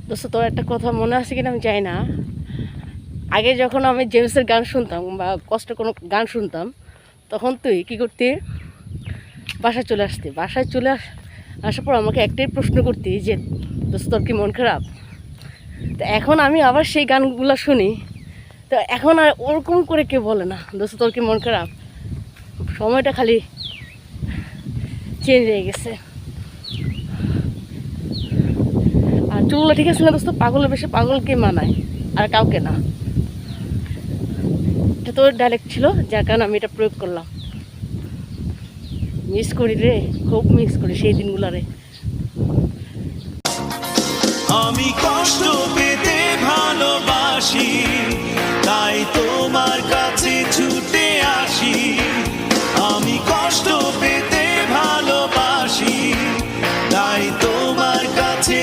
দোস্ত তোর একটা কথা মনে আছে কিনা আমি জানি না, আগে যখন আমি জেমসের গান শুনতাম বা কষ্ট কোনো গান শুনতাম, তখন তুই কী করতি? বাসায় চলে আসতি। বাসায় চলে আসার পর আমাকে একটাই প্রশ্ন করতি যে দোস্ত তোর কি মন খারাপ? তো এখন আমি আবার সেই গানগুলো শুনি, তো এখন আর ওরকম করে কেউ বলে না দোস্ত তোর কি মন খারাপ। সময়টা খালি চেঞ্জ হয়ে গেছে। আর চুলগুলো ঠিক আছে না দোস্ত? পাগলের বেশি পাগলকে মানায়, আর কাউকে না। এটা তোর ডাইরেক্ট ছিল, যার কারণে আমি এটা প্রয়োগ করলাম। মিস করি রে, খুব মিস করি সেই দিনগুলো রে। আমি কষ্ট পেতে ভালোবাসি, তাই তোমার কাছে ছুটে আসি। আমি কষ্ট পেতে ভালোবাসি, তাই তোমার কাছে